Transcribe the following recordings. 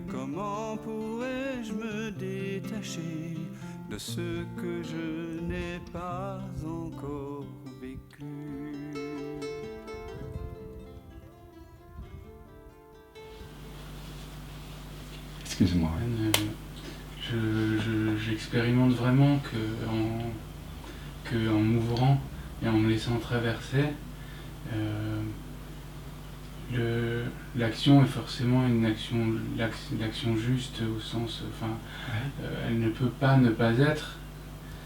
Comment pourrais-je me détacher de ce que je n'ai pas encore vécu? Excuse-moi. J'expérimente vraiment que en m'ouvrant et en me laissant traverser, l'action est forcément l'action juste au sens, elle ne peut pas ne pas être.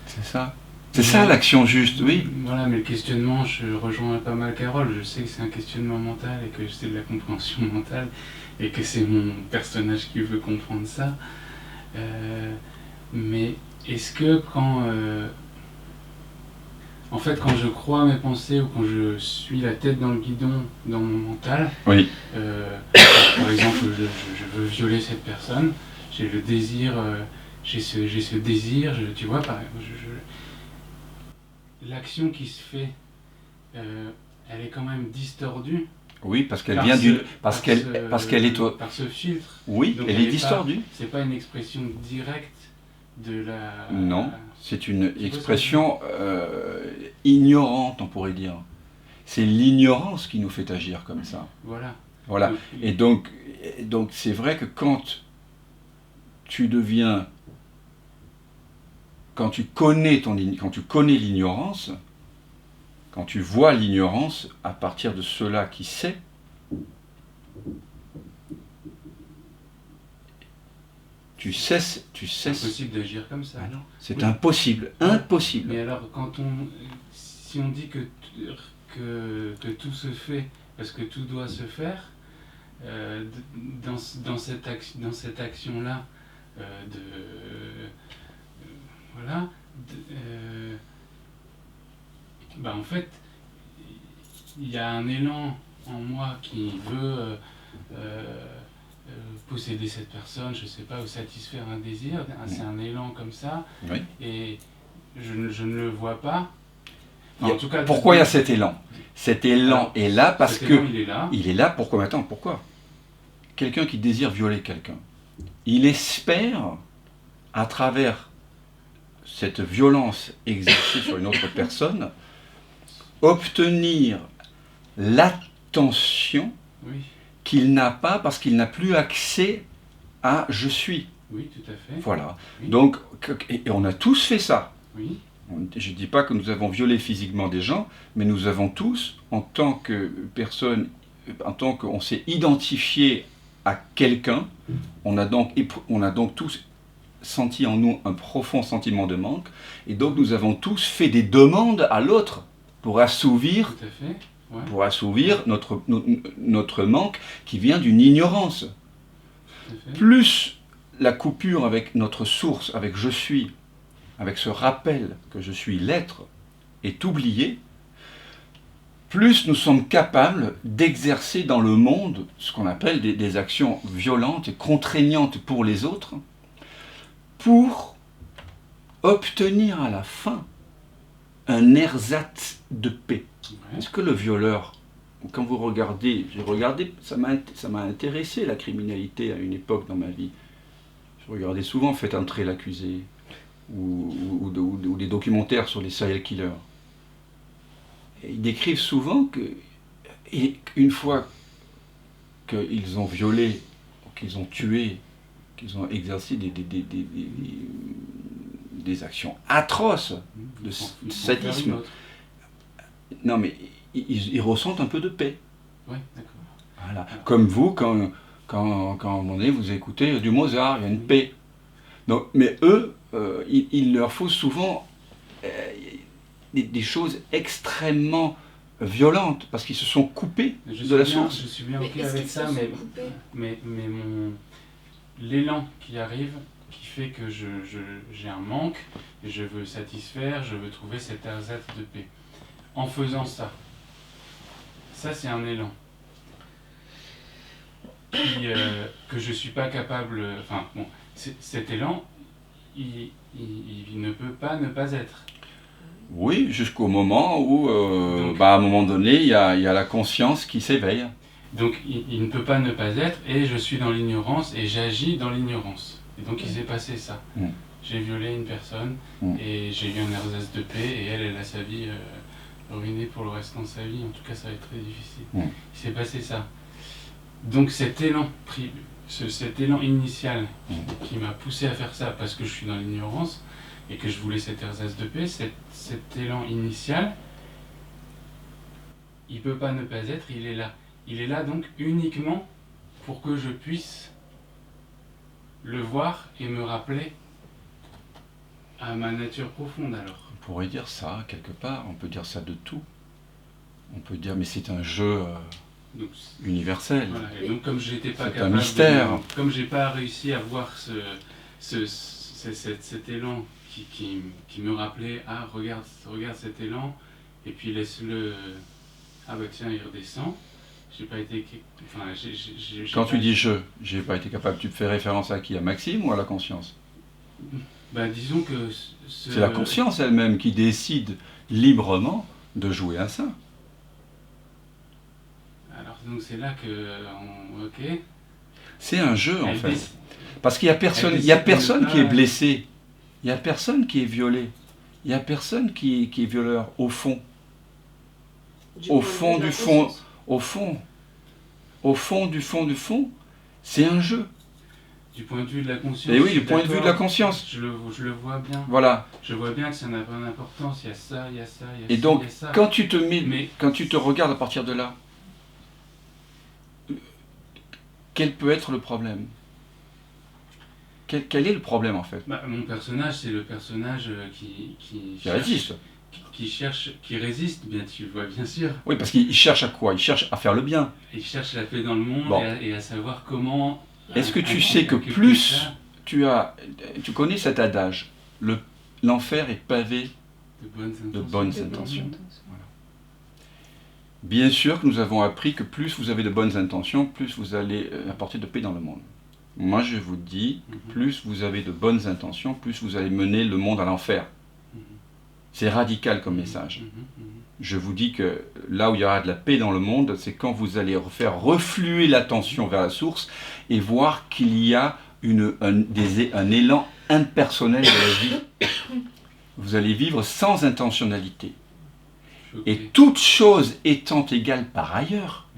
C'est ça. C'est ça l'action juste, oui. Voilà, mais le questionnement, je rejoins pas mal Carole, je sais que c'est un questionnement mental et que c'est de la compréhension mentale et que c'est mon personnage qui veut comprendre ça. Mais est-ce que quand je crois à mes pensées ou quand je suis la tête dans le guidon dans mon mental, oui. Par exemple, je veux violer cette personne, j'ai le désir, j'ai ce désir, tu vois, l'action qui se fait, elle est quand même distordue. Oui, parce qu'elle vient d'une, parce qu'elle est par ce filtre. Oui, donc elle est distordue. C'est pas une expression directe de la. Non, c'est une expression ignorante, on pourrait dire. C'est l'ignorance qui nous fait agir comme ça. Voilà. Voilà. Et donc c'est vrai que quand tu deviens, quand tu connais l'ignorance, quand tu vois l'ignorance à partir de cela qui sait, tu cesses. C'est impossible d'agir comme ça. Ah non, c'est impossible, impossible. Mais alors, si on dit que tout se fait parce que tout doit se faire, dans cette action-là, en fait, il y a un élan en moi qui veut posséder cette personne, je sais pas, ou satisfaire un désir, c'est un élan comme ça, oui. Et je ne le vois pas. En tout cas, pourquoi il y a cet élan? Cet élan est là parce que... Il est là, pourquoi? Attends, pourquoi? Quelqu'un qui désire violer quelqu'un, il espère, à travers cette violence exercée sur une autre personne, obtenir l'attention qu'il n'a pas parce qu'il n'a plus accès à « je suis ». Oui, tout à fait. Voilà. Oui. Donc, et on a tous fait ça. Oui. Je ne dis pas que nous avons violé physiquement des gens, mais nous avons tous, en tant que personne, en tant qu'on s'est identifié à quelqu'un, on a donc tous senti en nous un profond sentiment de manque, et donc nous avons tous fait des demandes à l'autre pour assouvir, notre manque qui vient d'une ignorance. Plus la coupure avec notre source, avec je suis, avec ce rappel que je suis l'être, est oubliée, plus nous sommes capables d'exercer dans le monde ce qu'on appelle des actions violentes et contraignantes pour les autres, pour obtenir à la fin un ersatz de paix. Est-ce que le violeur, quand vous regardez, ça m'a intéressé la criminalité à une époque dans ma vie. Je regardais souvent Faites entrer l'accusé ou des documentaires sur les serial killers. Et ils décrivent souvent que une fois qu'ils ont violé, qu'ils ont tué, qu'ils ont exercé des actions atroces de sadisme, non mais ils ressentent un peu de paix. Oui, d'accord. Voilà. Comme vous, quand à un moment donné vous écoutez du Mozart, il y a une paix. Donc, mais eux, il leur faut souvent des choses extrêmement violentes, parce qu'ils se sont coupés de la source. Je suis bien ok avec ça, mais l'élan qui arrive, qui fait que j'ai un manque, et je veux satisfaire, je veux trouver cet ersatz de paix. En faisant ça c'est un élan que je suis pas capable... cet élan, il ne peut pas ne pas être. Oui, jusqu'au moment où, à un moment donné, il y a la conscience qui s'éveille. Donc il ne peut pas ne pas être, et je suis dans l'ignorance, et j'agis dans l'ignorance. Et donc il s'est passé ça. J'ai violé une personne, et j'ai eu un RSSDP, et elle a sa vie ruinée pour le restant de sa vie. En tout cas, ça va être très difficile. Il s'est passé ça. Donc cet élan initial qui m'a poussé à faire ça, parce que je suis dans l'ignorance, et que je voulais cette RSSDP, cet élan initial, il ne peut pas ne pas être, il est là. Il est là donc uniquement pour que je puisse le voir et me rappeler à ma nature profonde alors. On pourrait dire ça, quelque part, on peut dire ça de tout. On peut dire, mais c'est un jeu donc, universel. Voilà. Et donc comme j'étais pas c'est capable un mystère. Comme j'ai pas réussi à voir cet élan qui me rappelait, ah regarde cet élan, et puis laisse-le, ah bah tiens il redescend. J'ai pas été. Enfin, Quand tu dis j'ai pas été capable, tu fais référence à qui? À Maxime ou à la conscience? Ben, disons que. C'est la conscience elle-même qui décide librement de jouer à ça. Alors, donc c'est là que. Ok. C'est un jeu en fait. Parce qu'il n'y a personne, qui est blessé. Il n'y a personne qui est violé. Il n'y a personne qui est violeur au fond. Au fond du fond. Au fond du fond, c'est un jeu. Du point de vue de la conscience. Et oui, du point de vue de la conscience. Je le vois bien. Voilà. Je vois bien que ça n'a pas d'importance. Il y a ça, il y a ça, il y a ça. Et donc, quand tu te quand tu te regardes à partir de là, quel peut être le problème? Quel est le problème en fait? Mon personnage, c'est le personnage qui résiste. Qui cherche, qui résiste, bien tu le vois bien sûr. Oui, parce qu'il cherche à quoi? Il cherche à faire le bien. Il cherche la paix dans le monde et à savoir comment... Est-ce que tu sais que plus tu connais cet adage, l'enfer est pavé de bonnes intentions. Voilà. Bien sûr que nous avons appris que plus vous avez de bonnes intentions, plus vous allez apporter de paix dans le monde. Moi je vous dis, plus vous avez de bonnes intentions, plus vous allez mener le monde à l'enfer. C'est radical comme message. Je vous dis que là où il y aura de la paix dans le monde, c'est quand vous allez faire refluer l'attention vers la source et voir qu'il y a un élan impersonnel de la vie. Vous allez vivre sans intentionnalité. Et toute chose étant égale par ailleurs,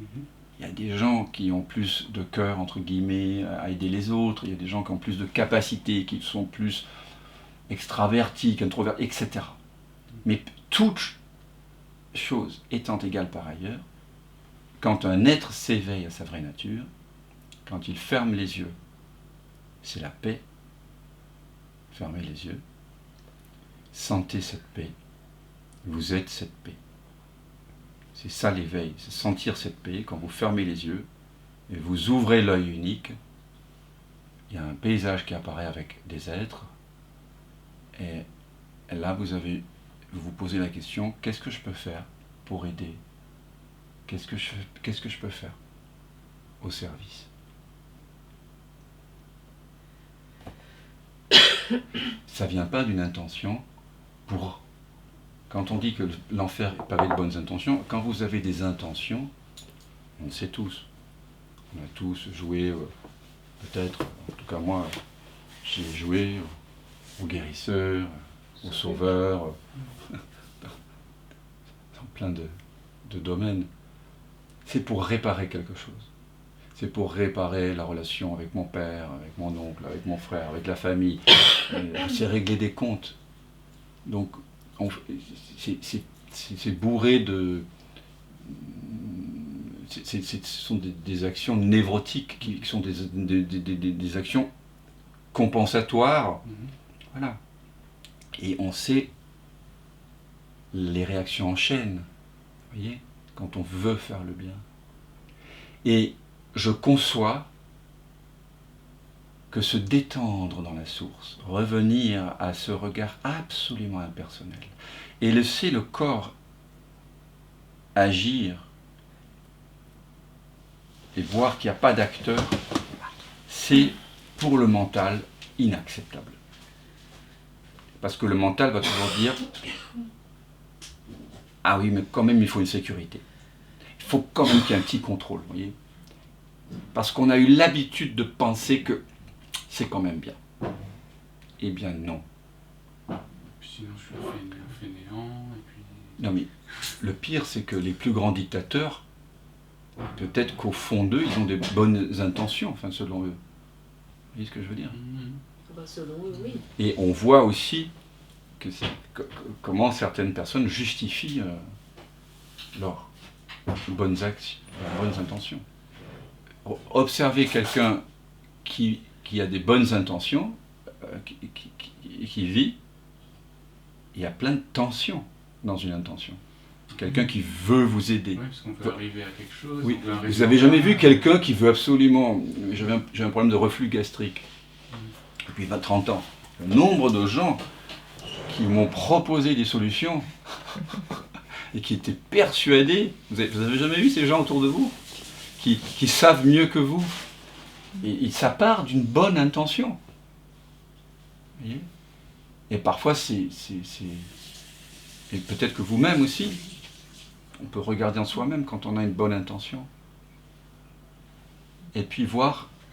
il y a des gens qui ont plus de cœur, entre guillemets, à aider les autres, il y a des gens qui ont plus de capacités, qui sont plus extravertis, qu'introvertis, etc. Mais toute chose étant égale par ailleurs, quand un être s'éveille à sa vraie nature, quand il ferme les yeux, c'est la paix. Fermez les yeux, sentez cette paix, vous êtes cette paix. C'est ça l'éveil, c'est sentir cette paix. Quand vous fermez les yeux et vous ouvrez l'œil unique, il y a un paysage qui apparaît avec des êtres, et là vous vous posez la question, qu'est-ce que je peux faire pour aider? Qu'est-ce que je peux faire au service? Ça ne vient pas d'une intention pour... Quand on dit que l'enfer est pavé de bonnes intentions, quand vous avez des intentions, on le sait tous. On a tous joué, peut-être, en tout cas moi, j'ai joué au guérisseur, au sauveur, dans plein de domaines. C'est pour réparer quelque chose. C'est pour réparer la relation avec mon père, avec mon oncle, avec mon frère, avec la famille. C'est régler des comptes. Donc, c'est bourré de... Ce sont des actions névrotiques, qui sont des actions compensatoires. Voilà. Et on sait les réactions en chaîne, vous voyez, quand on veut faire le bien. Et je conçois que se détendre dans la source, revenir à ce regard absolument impersonnel, et laisser le corps agir, et voir qu'il n'y a pas d'acteur, c'est pour le mental inacceptable. Parce que le mental va toujours dire « Ah oui, mais quand même il faut une sécurité. Il faut quand même qu'il y ait un petit contrôle, vous voyez. Parce qu'on a eu l'habitude de penser que c'est quand même bien. Eh bien non. Sinon je suis un fainéant, et puis... Non mais, le pire c'est que les plus grands dictateurs, peut-être qu'au fond d'eux, ils ont des bonnes intentions, enfin selon eux. Vous voyez ce que je veux dire? Selon eux, oui. Et on voit aussi comment certaines personnes justifient leurs bonnes actions, leurs bonnes intentions. Observez quelqu'un qui a des bonnes intentions, qui vit, il y a plein de tensions dans une intention. Quelqu'un qui veut vous aider. Oui, parce qu'on peut arriver à quelque chose. Oui. Vous n'avez jamais vu quelqu'un qui veut absolument... J'ai un problème de reflux gastrique depuis 30 ans. Le nombre de gens qui m'ont proposé des solutions et qui étaient persuadés... Vous avez jamais vu ces gens autour de vous qui savent mieux que vous. Et ça part d'une bonne intention. Vous voyez? Et parfois, et peut-être que vous-même aussi, on peut regarder en soi-même quand on a une bonne intention. Et puis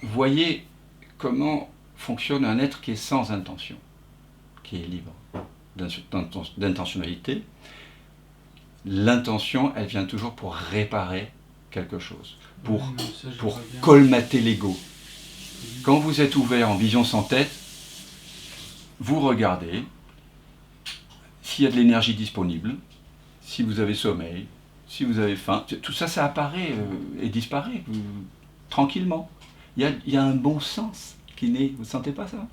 voyez comment fonctionne un être qui est sans intention, qui est libre d'intentionnalité. L'intention, elle vient toujours pour réparer quelque chose, pour colmater l'ego. Quand vous êtes ouvert en vision sans tête, vous regardez s'il y a de l'énergie disponible, si vous avez sommeil, si vous avez faim, tout ça, ça apparaît et disparaît tranquillement. Il y a un bon sens qui naît. Vous ne sentez pas ça?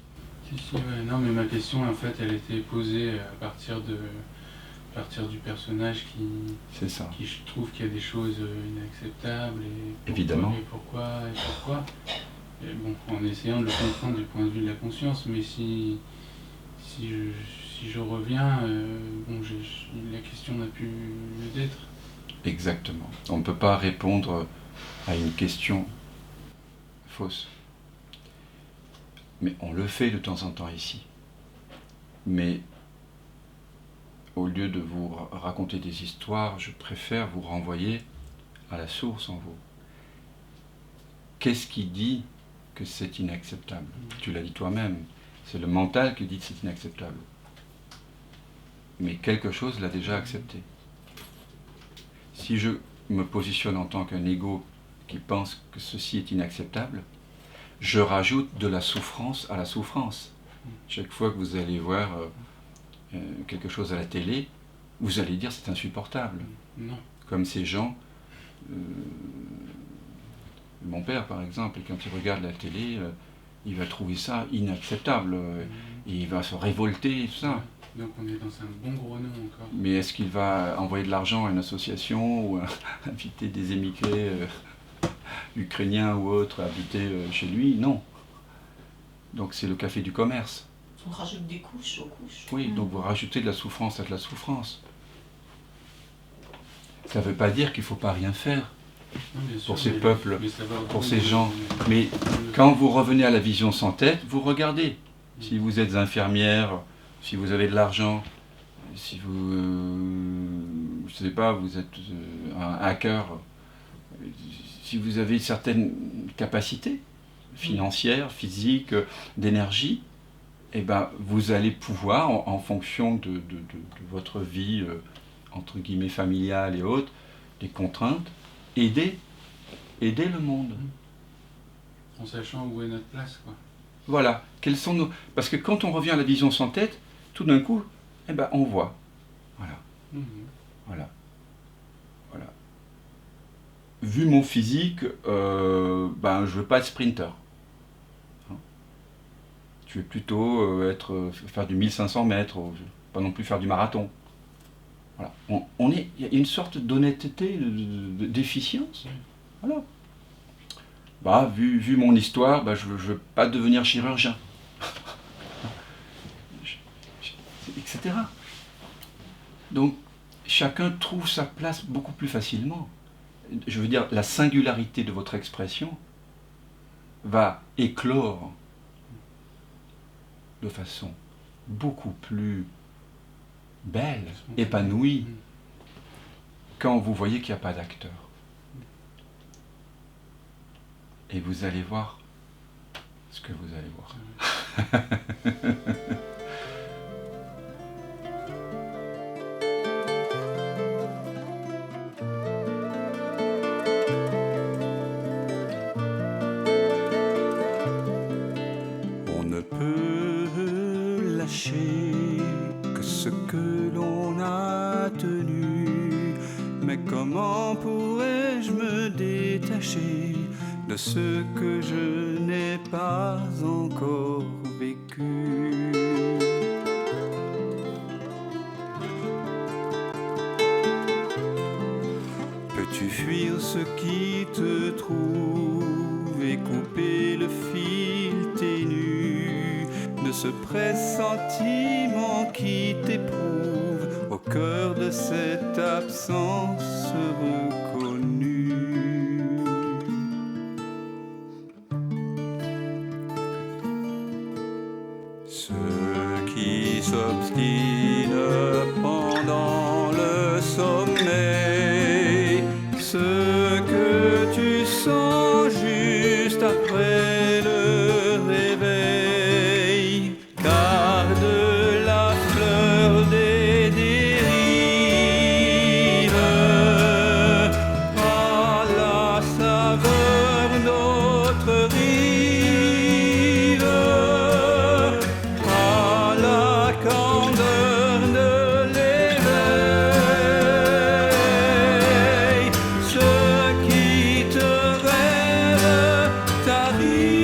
Si, ouais. Non, mais ma question, en fait, elle était posée à partir du personnage qui je trouve qu'il y a des choses inacceptables. Et évidemment. Et pourquoi. Et bon, en essayant de le comprendre du point de vue de la conscience, mais si je reviens, la question n'a plus lieu d'être. Exactement. On ne peut pas répondre à une question fausse. Mais on le fait de temps en temps ici. Mais au lieu de vous raconter des histoires, je préfère vous renvoyer à la source en vous. Qu'est-ce qui dit que c'est inacceptable? Tu l'as dit toi-même. C'est le mental qui dit que c'est inacceptable. Mais quelque chose l'a déjà accepté. Si je me positionne en tant qu'un ego qui pense que ceci est inacceptable, je rajoute de la souffrance à la souffrance. Chaque fois que vous allez voir quelque chose à la télé, vous allez dire c'est insupportable. Non. Comme ces gens, mon père par exemple, quand il regarde la télé, il va trouver ça inacceptable, et il va se révolter et tout ça. Donc on est dans un bon gros nom encore. Mais est-ce qu'il va envoyer de l'argent à une association ou inviter des émigrés ukrainiens ou autres à habiter chez lui? Non. Donc c'est le café du commerce. On rajoute des couches aux couches. Oui, donc vous rajoutez de la souffrance à de la souffrance. Ça ne veut pas dire qu'il ne faut pas rien faire pour ces peuples, pour ces gens. Mais quand vous revenez à la vision sans tête, vous regardez. Si vous êtes infirmière, si vous avez de l'argent, si vous, je sais pas, vous êtes un hacker, si vous avez certaines capacités financières, physiques, d'énergie, eh ben, vous allez pouvoir, en fonction de votre vie, entre guillemets, familiale et autres, des contraintes, aider le monde. En sachant où est notre place, quoi. Voilà, quels sont nos... Parce que quand on revient à la vision sans tête, tout d'un coup, eh ben, on voit. Voilà. Voilà. Vu mon physique, je ne veux pas être sprinter. Je vais plutôt faire du 1500 mètres, pas non plus faire du marathon. Voilà. Il y a une sorte d'honnêteté, d'efficience. Voilà. Vu mon histoire, je ne veux pas devenir chirurgien. Etc. Donc, chacun trouve sa place beaucoup plus facilement. Je veux dire, la singularité de votre expression va éclore de façon beaucoup plus belle, épanouie, quand vous voyez qu'il n'y a pas d'acteur. et vous allez voir ce que vous allez voir. On ne peut lâcher que ce que l'on a tenu, mais comment pourrais-je me détacher de ce que je n'ai pas encore vécu? Peux-tu fuir ce qui te trouve et couper le fil ténu de ce pressentiment qui t'éprouve au cœur de cette absence reconnue? Ce qui s'obstine pendant le sommeil, ce que tu sens juste après le réveil, garde la fleur des dérives à la saveur d'autres rives, à la candeur de l'éveil. Ce qui te rêve t'arrive.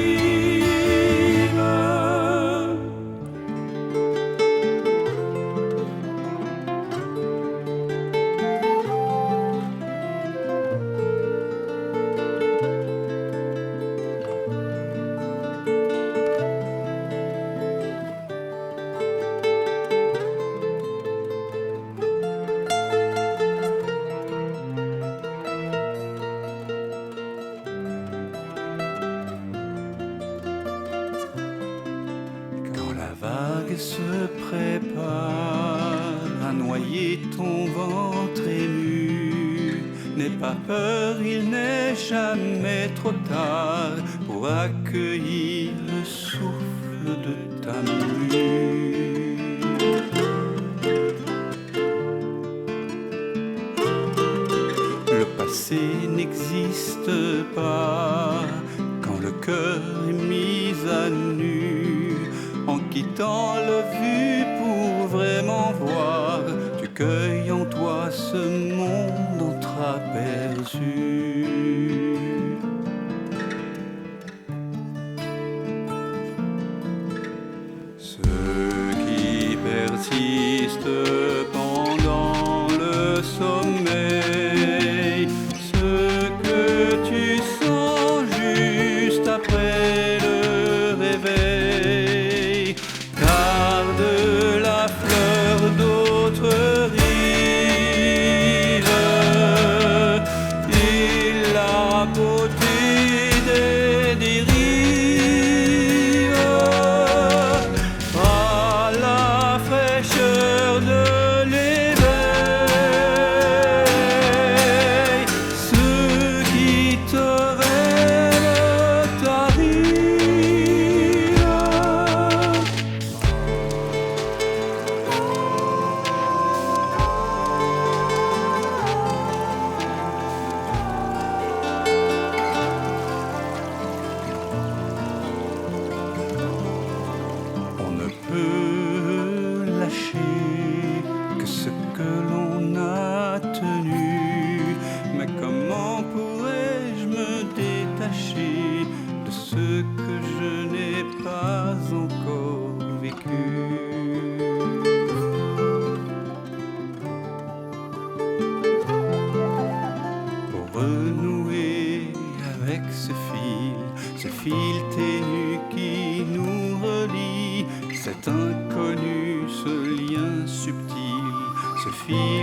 Quand la vague se prépare à noyer ton ventre ému, n'aie pas peur, il n'est jamais trop tard pour accueillir le souffle de ta mue. Le passé n'existe pas quand le cœur est mis à nu. En quittant le vu pour vraiment voir, tu cueilles en toi ce monde entreaperçu. Ce qui persiste pendant le sommeil, ce que tu sens juste après le réveil, garde la fleur d'autres rives et la beauté des dérives, à la fraîcheur de l'éveil. Ce qui te rêve t'arrive. On ne peut lâcher que ce que l'on a tenu, mais comment pourrais-je me détacher de ce que je n'ai pas encore vécu? Pour renouer avec ce fil ténu qui nous relie, cet inconnu, ce lien subtil, ce fil